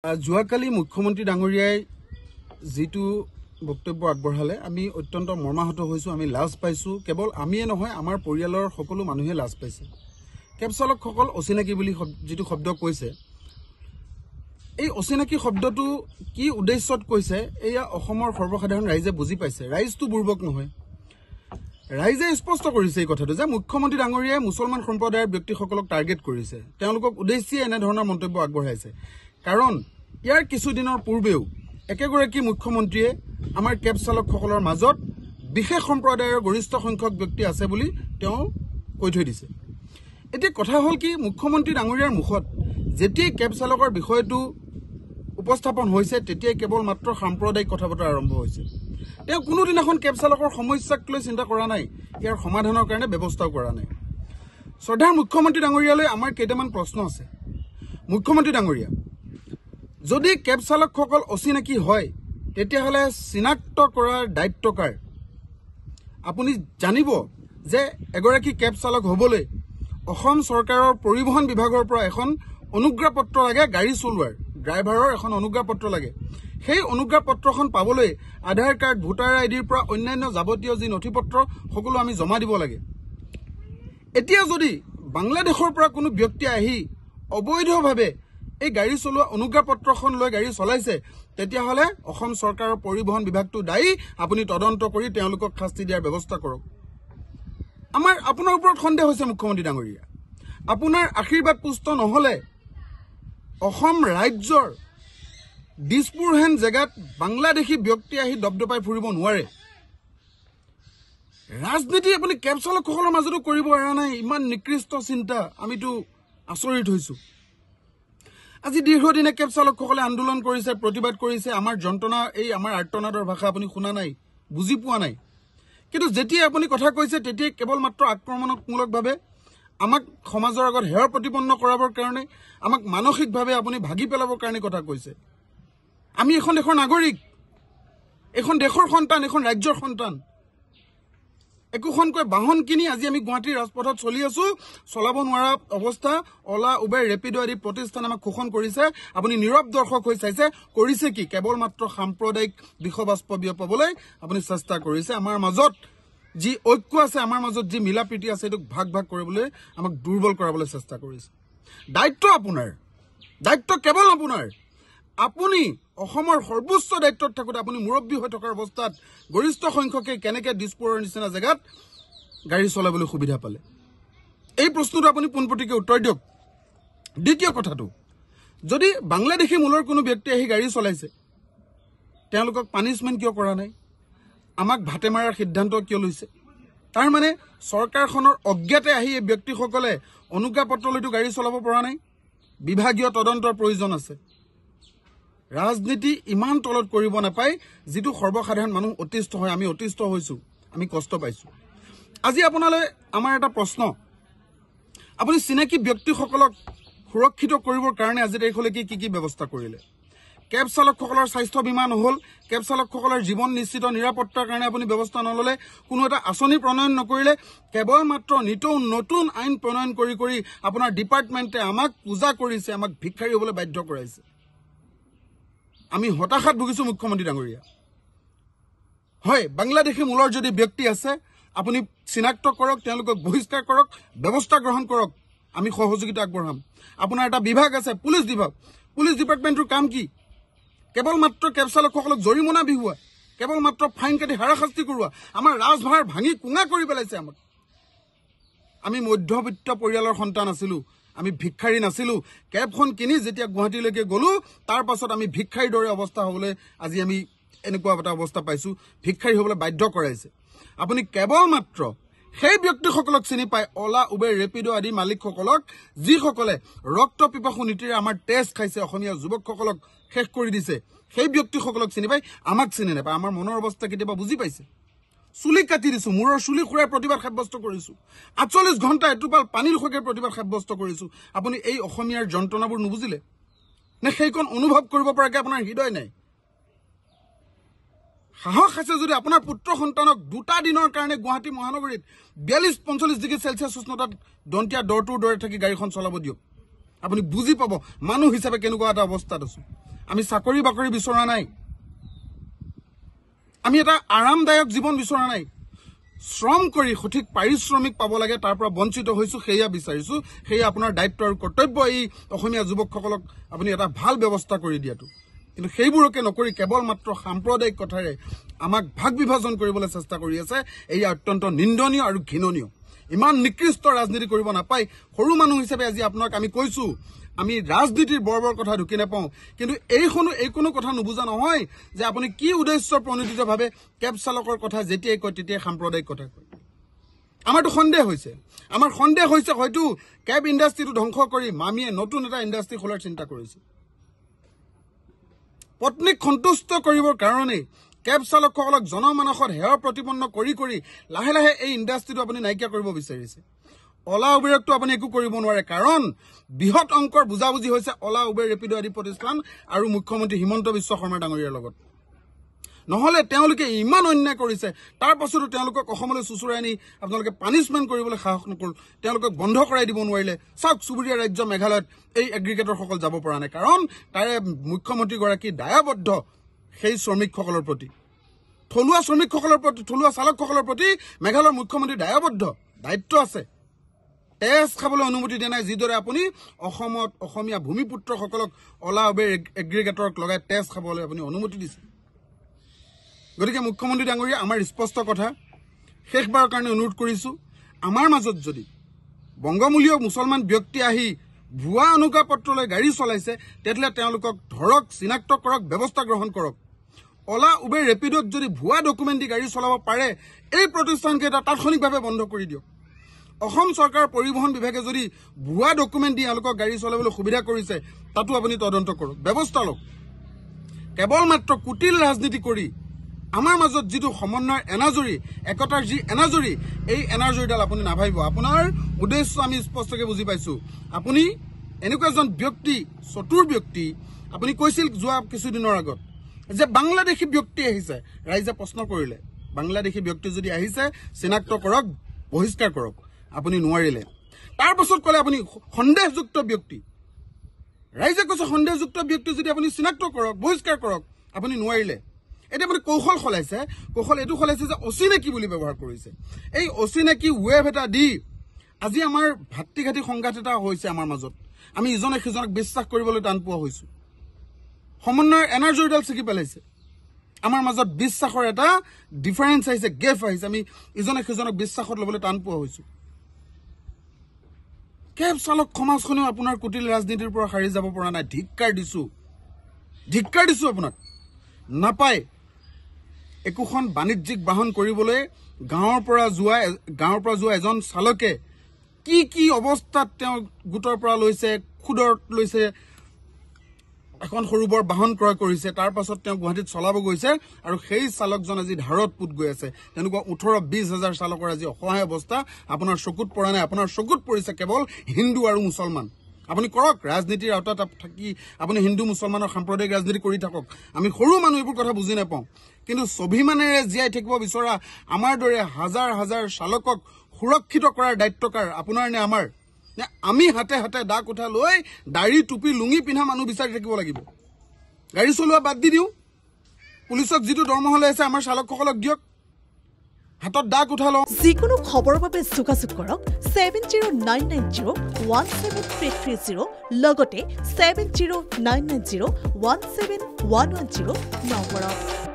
যোৱাকালি মুখ্যমন্ত্ৰী ডাঙৰীয়াই যেটো বক্তব্য আগবঢ়ালে আমি অত্যন্ত মৰ্মাহত হৈছো আমি লাজ পাইছো কেৱল আমিয়ে নহয় আমাৰ পৰিয়ালৰ সকলো মানুহে লাজ পাইছে কেব চালকসকল অচিনাকি বুলি যেটো শব্দ কৈছে এই অচিনাকি শব্দটো কি উদ্দেশ্যত কৈছে এয়া অসমৰ সৰ্বসাধাৰণ ৰাইজে বুজি পাইছে ৰাইজটো বুৰ্বক নহয় ৰাইজে স্পষ্ট কৰিছে এই কথাটো যে মুখ্যমন্ত্ৰী ডাঙৰীয়াই মুছলমান সম্প্ৰদায়ৰ ব্যক্তিসকলক টাৰ্গেট কৰিছে তেওঁলোকক উদ্দেশ্যে এনে ধৰণৰ মন্তব্য আগবঢ়াইছে কাৰণ ইয়াৰ কিছুদিনৰ পূৰ্বেও একেগৰাকী মুখ্যমন্ত্ৰীয়ে আমাৰ কেব চালকসকলৰ মাজত বিশেষ সম্প্ৰদায়ৰ গৰিষ্ঠ সংখ্যক ব্যক্তি আছে বুলি তেওঁ কৈ থৈ দিছে এতিয়া কথা হল কি মুখ্যমন্ত্ৰী ডাঙৰীয়াৰ মুখত যেতিয়াই কেব চালকৰ বিষয়টো উপস্থাপন হৈছে তেতিয়াই কেৱল মাত্ৰ সাম্প্ৰদায়িক কথা বতৰা আৰম্ভ হৈছে তেওঁ কোনোদিনাখন কেব চালকৰ সমস্যাক লৈ চিন্তা কৰা নাই ইয়াৰ সমাধানৰ কাৰণে ব্যৱস্থাও কৰা নাই শ্ৰদ্ধাৰ মুখ্যমন্ত্ৰী ডাঙৰীয়ালৈ আমাৰ কেইটামান প্ৰশ্ন আছে মুখ্যমন্ত্ৰী ডাঙৰীয়া যদি কেব চালকসকল অচিনাকি হয় তেতিয়াহলে চিনাক্ত কৰাৰ দায়িত্ব কাৰ আপুনি জানিব যে এগৰাকী কেব চালক হ'বলৈ অসম চৰকাৰৰ পৰিবহণ বিভাগৰ পৰা এখন অনুজ্ঞা পত্ৰ লাগে গাড়ী চলোৱাৰ ড্ৰাইভাৰৰ এখন অনুজ্ঞা পত্ৰ লাগে সেই অনুজ্ঞা পত্ৰখন পাবলৈ আধাৰ কাৰ্ড ভোটাৰ আইডিৰ পৰা অন্যান্য যাৱতীয় যি নথিপত্ৰ সকলো আমি জমা দিব লাগে এতিয়া যদি বাংলাদেশৰ পৰা কোনো ব্যক্তি আহি অবৈধভাৱে এই গাড়ী চলোৱা অনুজ্ঞা পত্ৰখন লৈ গাড়ী চলাইছে তেতিয়াহলে অসম চৰকাৰৰ পৰিবহণ বিভাগটো দায়ী আপুনি তদন্ত কৰি তেওঁলোকক শাস্তি দিয়াৰ ব্যৱস্থা কৰক আপোনাৰ ওপৰত সন্দেহ হৈছে মুখ্যমন্ত্ৰী ডাঙৰীয়া আপোনাৰ আশীৰ্বাদ পুষ্ট নহলে অসম ৰাজ্যৰ দিছপুৰ হেন জেগাত বাংলাদেশী ব্যক্তি আহি দবদপাই ফুৰিব নোৱাৰে ৰাজনীতি আপুনি কেব চালকসকলৰ মাজতো কৰিব পৰা নাই ইমান নিকৃষ্ট চিন্তা আমিতো আচৰিত হৈছো আজি দীৰ্ঘদিনে কেব চালকসকলে আন্দোলন কৰিছে প্ৰতিবাদ কৰিছে আমাৰ যন্ত্ৰণা এই আমাৰ আৰ্তনাদৰ ভাষা আপুনি শুনা নাই বুজি পোৱা নাই কিন্তু যেতিয়া আপুনি কথা কৈছে তেতিয়া কেৱল মাত্ৰ আক্ৰমণমূলকভাৱে আমাক সমাজৰ আগত হেয় প্ৰতিপন্ন কৰাবৰ কাৰণে আমাক মানসিকভাৱে আপুনি ভাগি পেলাবৰ কাৰণে কথা কৈছে আমি এখন দেশৰ নাগৰিক এখন দেশৰ সন্তান এখন ৰাজ্যৰ সন্তান একোখনকৈ বাহন কিনি আজি আমি গুৱাহাটীৰ ৰাজপথত চলি আছো চলাব নোৱাৰা অৱস্থা ওলা উবেৰ ৰেপিডো আদি প্ৰতিষ্ঠান আমাক শোষণ কৰিছে আপুনি নীৰৱ দৰ্শক হৈ চাইছে কৰিছে কি কেৱল মাত্ৰ সাম্প্ৰদায়িক বিষবাস্প বিয়পাবলৈ আপুনি চেষ্টা কৰিছে আমাৰ মাজত যি ঐক্য আছে আমাৰ মাজত যি মিলা প্ৰীতি আছে এটোক ভাগ ভাগ কৰিবলৈ আমাক দুৰ্বল কৰাবলৈ চেষ্টা কৰিছে দায়িত্ব আপোনাৰ দায়িত্ব কেৱল আপোনাৰ আপুনি অসমৰ সৰ্বোচ্চ দায়িত্বত থাকোতে আপুনি মুৰব্বী হৈ থকাৰ অৱস্থাত গৰিষ্ঠ সংখ্যকে কেনেকে দিছপুৰৰ নিচিনা জেগাত গাড়ী চলাবলৈ সুবিধা পালে এই প্ৰশ্নটো আপুনি পোনপটীয়াকৈ উত্তৰ দিয়ক দ্বিতীয় কথাটো যদি বাংলাদেশী মূলৰ কোনো ব্যক্তি আহি গাড়ী চলাইছে তেওঁলোকক পানিশমেণ্ট কিয় কৰা নাই আমাক ভাতে মাৰাৰ সিদ্ধান্ত কিয় লৈছে তাৰ মানে চৰকাৰখনৰ অজ্ঞাতে আহি এই ব্যক্তিসকলে অনুজ্ঞা পত্ৰ লৈতো গাড়ী চলাব পৰা নাই বিভাগীয় তদন্তৰ প্ৰয়োজন আছে ৰাজনীতি ইমান তলত কৰিব নাপায় যেটো সৰ্বসাধাৰণ মানুহ অতিষ্ঠ হয় আমি অতিষ্ঠ হৈছো আমি কষ্ট পাইছো আজি আপোনালৈ আমাৰ এটা প্ৰশ্ন আপুনি চিনাকি ব্যক্তিসকলক সুৰক্ষিত কৰিবৰ কাৰণে আজি তাৰিখলৈকে কি ব্যৱস্থা কৰিলে কেব চালকসকলৰ স্বাস্থ্য বীমা নহল কেব চালকসকলৰ জীৱন নিশ্চিত নিৰাপত্তাৰ কাৰণে আপুনি ব্যৱস্থা নললে কোনো এটা আঁচনি প্ৰণয়ন নকৰিলে কেৱল মাত্ৰ নতুন আইন প্ৰণয়ন কৰি আপোনাৰ ডিপাৰ্টমেণ্টে আমাক পূজা কৰিছে আমাক ভিক্ষাৰী হ'বলৈ বাধ্য কৰাইছে আমি হতাশাত ভুগিছো মুখ্যমন্ত্ৰী ডাঙৰীয়া হয় বাংলাদেশী মূলৰ যদি ব্যক্তি আছে আপুনি চিনাক্ত কৰক তেওঁলোকক বহিষ্কাৰ কৰক ব্যৱস্থা গ্ৰহণ কৰক আমি সহযোগিতা আগবঢ়াম আপোনাৰ এটা বিভাগ আছে পুলিচ ডিপাৰ্টমেণ্টৰ কাম কি কেৱল মাত্ৰ কেব চালকসকলক জৰিমনা বিহুৱা কেৱল মাত্ৰ ফাইন কাটি হাৰাশাস্তি কৰোৱা আমাৰ ৰাজভাৰ ভাঙি কুঙা কৰি পেলাইছে আমাক আমি মধ্যবিত্ত পৰিয়ালৰ সন্তান আছিলো আমি ভিক্ষাৰী নাছিলো কেবখন কিনি যেতিয়া গুৱাহাটীলৈকে গলো তাৰ পাছত আমি ভিক্ষাৰীৰ দৰে অৱস্থা হ'বলৈ আজি আমি এনেকুৱা এটা অৱস্থা পাইছো ভিক্ষাৰী হ'বলৈ বাধ্য কৰাইছে আপুনি কেৱল মাত্ৰ সেই ব্যক্তিসকলক চিনি পায় ওলা উবেৰ ৰেপিডো আদি মালিকসকলক যিসকলে ৰক্ত পিপাসু নীতিৰে আমাৰ তেজ খাইছে অসমীয়া যুৱকসকলক শেষ কৰি দিছে সেই ব্যক্তিসকলক চিনি পায় আমাক চিনি নাপায় আমাৰ মনৰ অৱস্থা কেতিয়াবা বুজি পাইছে চুলি কাটি দিছো মূৰৰ চুলি খুৰাই প্ৰতিবাদ সাব্যস্ত কৰিছো ৪৮ ঘণ্টা এটোপাল পানীৰ সৈতে প্ৰতিবাদ সাব্যস্ত কৰিছো আপুনি এই অসমীয়াৰ যন্ত্ৰণাবোৰ নুবুজিলে নে সেইকণ অনুভৱ কৰিব পৰাকে আপোনাৰ হৃদয় নাই সাহস আছে যদি আপোনাৰ পুত্ৰ সন্তানক দুটা দিনৰ কাৰণে গুৱাহাটী মহানগৰীত ৪২-৪৫ ডিগ্ৰী চেলছিয়াছ উষ্ণতাত দন্তিয়া দৰটোৰ দৰে থাকি গাড়ীখন চলাব দিয়ক আপুনি বুজি পাব মানুহ হিচাপে কেনেকুৱা এটা অৱস্থাত আছো আমি চাকৰি বাকৰি বিচৰা নাই, আমি এটা আৰামদায়ক জীৱন বিচৰা নাই, শ্ৰম কৰি সঠিক পাৰিশ্ৰমিক পাব লাগে তাৰ পৰা বঞ্চিত হৈছো, সেয়া বিচাৰিছো। সেয়া আপোনাৰ দায়িত্ব আৰু কৰ্তব্য এই অসমীয়া যুৱকসকলক আপুনি এটা ভাল ব্যৱস্থা কৰি দিয়াটো। কিন্তু সেইবোৰকে নকৰি কেৱল মাত্ৰ সাম্প্ৰদায়িক কথাৰে আমাক ভাগ বিভাজন কৰিবলৈ চেষ্টা কৰি আছে। এই অত্যন্ত নিন্দনীয় আৰু ঘৃণনীয়। ইমান নিকৃষ্ট ৰাজনীতি কৰিব নাপায়। সৰু মানুহ হিচাপে আজি আপোনাক আমি কৈছো, আমি ৰাজনীতিৰ বৰ কথা ঢুকি নাপাওঁ, কিন্তু এই কোনো কথা নুবুজা নহয় যে আপুনি কি উদ্দেশ্য প্ৰণোদিতভাৱে কেব চালকৰ কথা যেতিয়াই কয় তেতিয়াই সাম্প্ৰদায়িক কথা কয়। আমাৰতো সন্দেহ হৈছে, আমাৰ সন্দেহ হৈছে হয়তো কেব ইণ্ডাষ্ট্ৰিটো ধ্বংস কৰি মামীয়ে নতুন এটা ইণ্ডাষ্ট্ৰি খোলাৰ চিন্তা কৰিছে। পত্নীক সন্তুষ্ট কৰিবৰ কাৰণে কেব চালকসকলক জনমানসত হেয় প্ৰতিপন্ন কৰি লাহে লাহে এই ইণ্ডাষ্ট্ৰিটো আপুনি নাইকিয়া কৰিব বিচাৰিছে। অলা উবেৰকটো আপুনি একো কৰিব নোৱাৰে, কাৰণ বৃহৎ অংকৰ বুজাবুজি হৈছে অলা উবেৰ ৰেপিড' আদি প্ৰতিষ্ঠান আৰু মুখ্যমন্ত্ৰী হিমন্ত বিশ্ব শৰ্মা ডাঙৰীয়াৰ লগত। নহলে তেওঁলোকে ইমান অন্যায় কৰিছে, তাৰ পাছতো তেওঁলোকক অসমলৈ চুচুৰাই আনি আপোনালোকে পানিছমেণ্ট কৰিবলৈ সাহস নকৰিল, তেওঁলোকক বন্ধ কৰাই দিব নোৱাৰিলে। চাওক, চুবুৰীয়া ৰাজ্য মেঘালয়ত এই এগ্ৰিগেটৰসকল যাব পৰা নাই, কাৰণ তাৰে মুখ্যমন্ত্ৰীগৰাকী দায়বদ্ধ সেই শ্ৰমিকসকলৰ প্ৰতি, থলুৱা শ্ৰমিকসকলৰ প্ৰতি, থলুৱা চালকসকলৰ প্ৰতি মেঘালয়ৰ মুখ্যমন্ত্ৰী দায়বদ্ধ, দায়িত্ব আছে। তেজ খাবলৈ অনুমতি দিয়া নাই, যিদৰে আপুনি অসমত অসমীয়া ভূমিপুত্ৰসকলক অলা উবেৰ এগ্ৰিগেটৰক লগাই তেজ খাবলৈ আপুনি অনুমতি দিছে। গতিকে মুখ্যমন্ত্ৰী ডাঙৰীয়া, আমাৰ স্পষ্ট কথা, শেষবাৰৰ কাৰণে অনুৰোধ কৰিছো, আমাৰ মাজত যদি বংগমূলীয় মুছলমান ব্যক্তি আহি ভুৱা অনুজ্ঞাপত্ৰ লৈ গাড়ী চলাইছে, তেতিয়াহ'লে তেওঁলোকক ধৰক, চিনাক্ত কৰক, ব্যৱস্থা গ্ৰহণ কৰক। অলা উবেৰ ৰেপিডত যদি ভুৱা ডকুমেণ্ট দি গাড়ী চলাব পাৰে, এই প্ৰতিষ্ঠানকেইটা তাৎক্ষণিকভাৱে বন্ধ কৰি দিয়ক। অসম চৰকাৰৰ পৰিবহণ বিভাগে যদি ভুৱা ডকুমেণ্ট দি এওঁলোকক গাড়ী চলাবলৈ সুবিধা কৰিছে, তাতো আপুনি তদন্ত কৰক, ব্যৱস্থা লওক। কেৱল মাত্ৰ কুটিল ৰাজনীতি কৰি আমাৰ মাজত যিটো সমন্বয়ৰ এনাজৰী, একতাৰ যি এনাজৰী, এই এনাজৰীডাল আপুনি নাভাবিব। আপোনাৰ উদ্দেশ্য আমি স্পষ্টকৈ বুজি পাইছো। আপুনি এনেকুৱা এজন ব্যক্তি, চতুৰ ব্যক্তি, আপুনি কৈছিল যোৱা কিছুদিনৰ আগত যে বাংলাদেশী ব্যক্তি আহিছে, ৰাইজে প্ৰশ্ন কৰিলে, বাংলাদেশী ব্যক্তি যদি আহিছে চিনাক্ত কৰক, বহিষ্কাৰ কৰক, আপুনি নোৱাৰিলে। তাৰ পাছত ক'লে আপুনি সন্দেহযুক্ত ব্যক্তি, ৰাইজে কৈছে সন্দেহযুক্ত ব্যক্তি যদি আপুনি চিনাক্ত কৰক, বহিষ্কাৰ কৰক, আপুনি নোৱাৰিলে। এতিয়া আপুনি কৌশল সলাইছে, কৌশল এইটো সলাইছে যে অচিনাকি বুলি ব্যৱহাৰ কৰিছে। এই অচিনাকি ৱেভ এটা দি আজি আমাৰ ভাতৃঘাতী সংঘাত এটা হৈছে আমাৰ মাজত। আমি ইজনে সিজনক বিশ্বাস কৰিবলৈ টান পোৱা হৈছো। সমন্বয়ৰ এনাৰ্জীডাল ছিগি পেলাইছে। আমাৰ মাজত বিশ্বাসৰ এটা ডিফাৰেঞ্চ আহিছে, গেপ আহিছে। আমি ইজনে সিজনক বিশ্বাসত ল'বলৈ টান পোৱা হৈছো। কেব চালক সমাজখনেও আপোনাৰ কুটিল ৰাজনীতিৰ পৰা সাৰি যাব পৰা নাই। ধিক্কাৰ দিছো আপোনাক। নাপায় একোখন বাণিজ্যিক বাহন কৰিবলৈ গাঁৱৰ পৰা যোৱা এজন চালকে কি অৱস্থাত তেওঁ গোটৰ পৰা লৈছে, খুদত লৈছে, এখন সৰু বৰ বাহন ক্ৰয় কৰিছে, তাৰ পাছত তেওঁ গুৱাহাটীত চলাব গৈছে, আৰু সেই চালকজন আজি ধাৰত পুত গৈ আছে। তেনেকুৱা 18-20 হাজাৰ চালকৰ আজি অসহায় অৱস্থা। আপোনাৰ চকুত পৰা নাই, আপোনাৰ চকুত পৰিছে কেৱল হিন্দু আৰু মুছলমান। আপুনি কৰক, ৰাজনীতিৰ আওতাত থাকি আপুনি হিন্দু মুছলমানৰ সাম্প্ৰদায়িক ৰাজনীতি কৰি থাকক। আমি সৰু মানুহ এইবোৰ কথা বুজি নাপাওঁ, কিন্তু স্বাভিমানেৰে জীয়াই থাকিব বিচৰা আমাৰ দৰে হাজাৰ হাজাৰ চালকক সুৰক্ষিত কৰাৰ দায়িত্বকাৰ আপোনাৰ নে আমাৰ? নে আমি হাতে হাতে দাগ উঠা লৈ দাড়ি টুপি লুঙি পিন্ধা মানুহ বিচাৰি থাকিব লাগিব? গাড়ী চলোৱা বাদ দি দিওঁ, পুলিচক যিটো দৰমহা লৈ আছে আমাৰ চালকসকলক দিয়ক, হাতত দাগ উঠা লওঁ। যিকোনো খবৰৰ বাবে যোগাযোগ কৰক 7099017330 লগতে 7099017110 নম্বৰত।